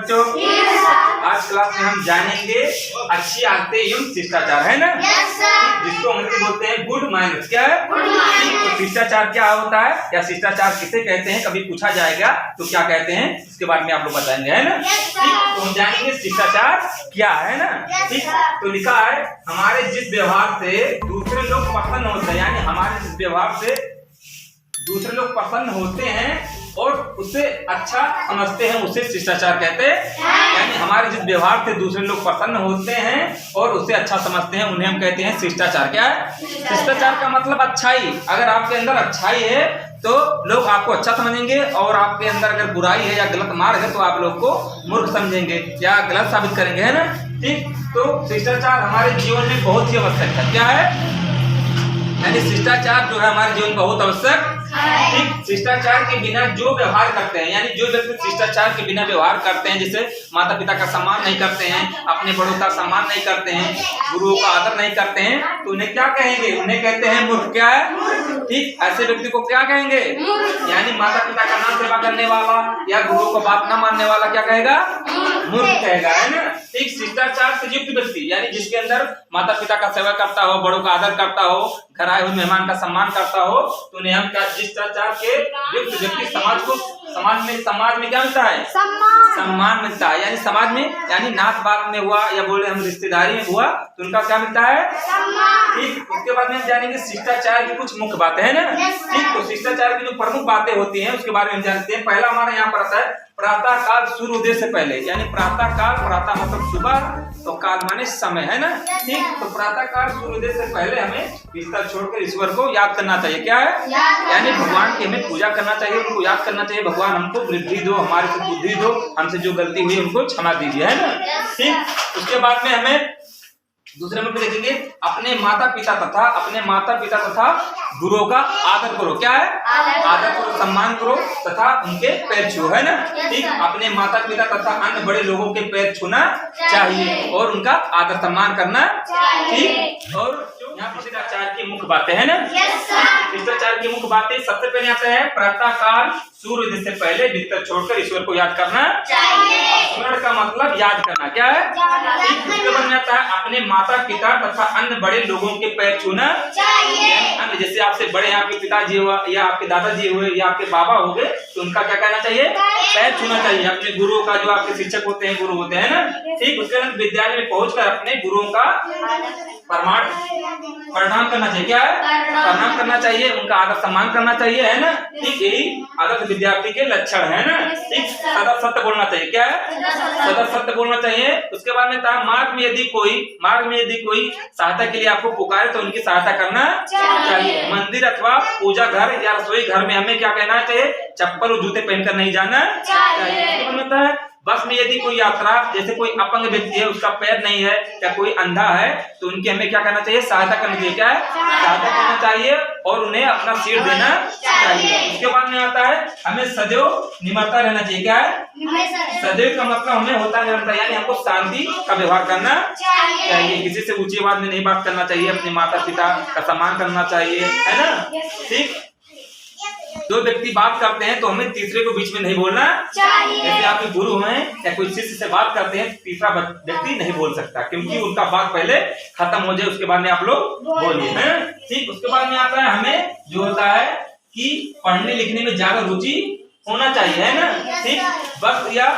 बच्चों? आज क्लास में हम जानेंगे अच्छी आदतें एवं शिष्टाचार, है ना? जिसको अंग्रेजी बोलते हैं गुड मैनर्स। क्या है? तो शिष्टाचार क्या होता है या शिष्टाचार किसे कहते हैं, कभी पूछा जाएगा तो क्या कहते हैं, इसके बारे में आप लोग बताएंगे, है ना? ठीक, तो हम जानेंगे शिष्टाचार क्या है ना। ठीक, तो लिखा है हमारे जिस व्यवहार से दूसरे लोग प्रसन्न होते हैं, यानी हमारे जिस व्यवहार से दूसरे लोग प्रसन्न होते हैं और उसे अच्छा समझते हैं, उसे शिष्टाचार कहते हैं। यानी हमारे जिस व्यवहार से दूसरे लोग प्रसन्न होते हैं और उसे अच्छा समझते हैं, उन्हें हम कहते हैं शिष्टाचार। क्या है? शिष्टाचार का मतलब अच्छाई। अगर आपके अंदर अच्छाई है तो लोग आपको अच्छा समझेंगे, और आपके अंदर अगर बुराई है या गलत मार्ग है तो आप लोग को मूर्ख समझेंगे या गलत साबित करेंगे, है ना? ठीक, तो शिष्टाचार हमारे जीवन में बहुत ही आवश्यक है। क्या है? यानी शिष्टाचार जो है हमारे जीवन में बहुत आवश्यक। ठीक, शिष्टाचार के बिना जो व्यवहार करते हैं, यानी जो व्यक्ति शिष्टाचार के बिना व्यवहार करते हैं, जैसे माता पिता का सम्मान नहीं करते हैं, अपने बड़ों का सम्मान नहीं करते हैं, गुरुओं का आदर नहीं करते हैं, तो उन्हें क्या कहेंगे? उन्हें कहते हैं मूर्ख। क्या है? ठीक, ऐसे व्यक्ति को क्या कहेंगे? यानी माता पिता का ना सेवा करने वाला या गुरुओं को बात न मानने वाला क्या कहेगा? मूर्ख कहेगा, है ना? ठीक, शिष्टाचार से युक्त व्यक्ति यानी जिसके अंदर माता पिता का सेवा करता हो, बड़ों का आदर करता हो, घर आए हुए मेहमान का सम्मान करता हो, तो उन्हें हम क्या शिष्टाचार के युक्त व्यक्ति समाज में क्या मिलता है? सम्मान मिलता है। यानी समाज में, यानी नात बात में हुआ या बोले हम रिश्तेदारी में हुआ तो उनका क्या मिलता है? ठीक, उसके बाद में हम जानेंगे शिष्टाचार की कुछ मुख्य बातें, है ना? ठीक, तो शिष्टाचार की जो प्रमुख बातें होती हैं उसके बारे में हम जानते हैं। पहला हमारा यहाँ पर आता है प्रातः काल सूर्योदय से पहले, यानी प्रातः काल, प्रातः मतलब सुबह, तो काल माने समय, है ना? ठीक, तो प्रातः काल सूर्योदय से पहले हमें बिस्तर छोड़कर ईश्वर को याद करना चाहिए। क्या है? यानी भगवान की हमें पूजा करना चाहिए, उनको याद करना चाहिए, भगवान हमको वृद्धि दो, हमारे से बुद्धि दो, हमसे जो गलती हुई उनको क्षमा दीजिए, है ना? ठीक, उसके बाद में हमें दूसरे में देखेंगे अपने माता पिता तथा गुरुओं का आदर करो। क्या है? आदर करो, सम्मान करो तथा उनके पैर छुओ, है ना? ठीक, अपने माता पिता तथा अन्य बड़े लोगों के पैर छूना चाहिए और उनका आदर सम्मान करना। ठीक, और यहाँ शिष्टाचार की मुख्य बातें, है ना? शिष्टाचार की मुख्य बातें सबसे पहले आता है प्रातः काल सूर्योदय से पहले बिस्तर छोड़कर ईश्वर को याद करना चाहिए। स्मरण का मतलब याद करना। क्या है? इसके बाद में आता है अपने माता पिता तथा अन्य बड़े लोगों के पैर छूना चाहिए। अन्य जैसे आपसे बड़े आपके पिताजी हुआ या आपके दादाजी हुए या आपके बाबा हो गए तो उनका क्या करना चाहिए? पैर छूना चाहिए। अपने गुरुओं का, जो आपके शिक्षक होते हैं, गुरु होते हैं ना। ठीक, उसके बाद विद्यालय में पहुंचकर अपने गुरुओं का प्रणाम करना चाहिए। क्या है? प्रणाम करना चाहिए, उनका आदर सम्मान करना चाहिए, है ना? ठीक, यही आदर्श विद्यार्थी के लक्षण है ना। ठीक, सदा सत्य बोलना चाहिए। क्या है? सदा सत्य बोलना चाहिए। उसके बाद में मार्ग में यदि कोई सहायता के लिए आपको पुकारे तो उनकी सहायता करना चाहिए। मंदिर अथवा पूजा घर या रसोई घर में हमें क्या कहना चाहिए? चप्पल और जूते पहनकर नहीं जाना चाहिए। बस में यदि कोई यात्रा, जैसे कोई अपंग व्यक्ति है, उसका पैर नहीं है या कोई अंधा है तो उनकी हमें क्या करना चाहिए? सहायता करनी चाहिए। क्या है? सहायता करना चाहिए और उन्हें अपना सीट देना चाहिए। उसके बाद में आता है हमें सदैव निमरता रहना चाहिए। क्या है? सदैव का मतलब हमें होता निमरता, यानी हमको शांति का व्यवहार करना चाहिए, किसी से ऊंची आवाज में नहीं बात करना चाहिए, अपने माता पिता का सम्मान करना चाहिए, है ना? ठीक, दो व्यक्ति बात करते हैं तो हमें तीसरे को बीच में नहीं बोलना चाहिए। जैसे आपके गुरु हैं या कोई शिष्य से बात करते हैं, तीसरा व्यक्ति नहीं बोल सकता, क्योंकि उनका बात पहले खत्म हो जाए उसके बाद में आप लोग बोलिए, हैं? ठीक, उसके बाद में आता है हमें जो होता है कि पढ़ने लिखने में ज्यादा रुचि होना चाहिए, है ना? ठीक, बस या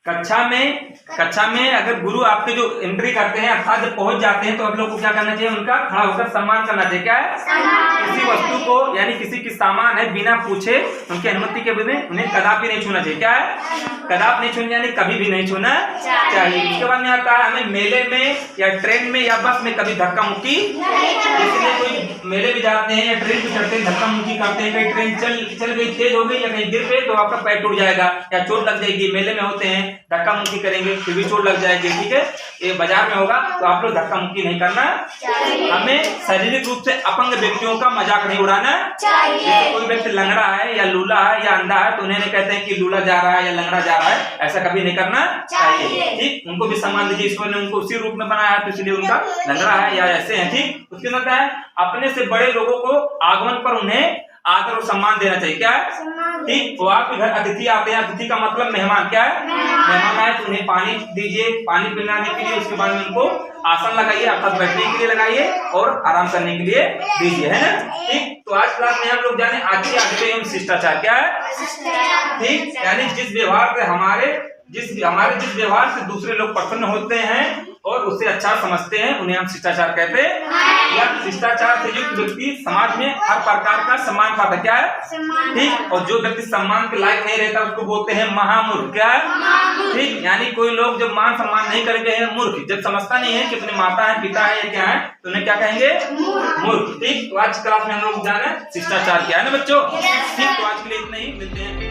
कक्षा में अगर गुरु आपके जो एंट्री करते हैं अर्थात जब पहुंच जाते हैं तो आप लोग को क्या करना चाहिए? उनका खड़ा होकर सम्मान करना चाहिए। क्या है? किसी वस्तु को, यानी किसी की सामान है, बिना पूछे उनकी अनुमति के बिना उन्हें कदापि नहीं छूना चाहिए। क्या है? कदापि नहीं छूना, यानी कभी भी नहीं छूना चाहिए। इसके बाद में आता है हमें मेले में या ट्रेन में या बस में कभी धक्का मुक्की, इसलिए कोई मेले में जाते हैं या ट्रेन में चढ़ते हैं धक्का मुक्की करते हैं, कहीं ट्रेन चल गई, तेज हो गई या कहीं गिर गए तो आपका पैर टूट जाएगा या चोट लग जाएगी। मेले में होते हैं, धक्का मुक्की करेंगे फिर भी चोट लग जाएगी। ठीक है, ये बाजार में होगा तो आप लोग धक्का मुक्की नहीं करना चाहिए। हमें शारीरिक रूप से अपंग व्यक्तियों का मजाक नहीं उड़ाना चाहिए। कोई व्यक्ति लंगड़ा है या लूला है या अंधा है तो उन्हें नहीं कहते हैं कि लूला जा रहा है या लंगड़ा जा रहा है, ऐसा कभी नहीं करना चाहिए। ठीक, उनको भी सम्मान दीजिए, ईश्वर ने उनको उसी रूप में बनाया है तो इसलिए उनका लंगड़ा है या ऐसे है। ठीक, उसके बाद है अपने से बड़े लोगों को आगमन पर उन्हें आदर और सम्मान देना चाहिए। क्या है? ठीक। तो आपके घर अतिथि आते हैं, अतिथि का मतलब मेहमान। क्या है? मेहमान आए तो उन्हें पानी दीजिए, पानी पिलाने के लिए। उसके बाद में उनको आसन लगाइए, अर्थात बैठने के लिए लगाइए और आराम करने के लिए दीजिए, है ना। ठीक। तो आज क्लास में हम लोग जाने अच्छी आदतें एवं शिष्टाचार। क्या है? ठीक। यानी जिस व्यवहार से दूसरे लोग प्रसन्न होते हैं और उससे अच्छा समझते हैं, उन्हें हम शिष्टाचार कहते हैं। या शिष्टाचार से युक्त व्यक्ति समाज में हर प्रकार का सम्मान पाता है। क्या है? ठीक। और जो व्यक्ति सम्मान के लायक नहीं रहता उसको बोलते हैं महामूर्ख। क्या है? ठीक। यानी कोई लोग जब मान सम्मान नहीं करेंगे है मूर्ख। जब समझता नहीं है कि अपने माता है, पिता है या क्या है, तो उन्हें क्या कहेंगे? मूर्ख। ठीक। तो आज क्लास में हम लोग जाने शिष्टाचार क्या है ना बच्चों। ठीक। तो आज के लिए इतना ही, मिलते हैं।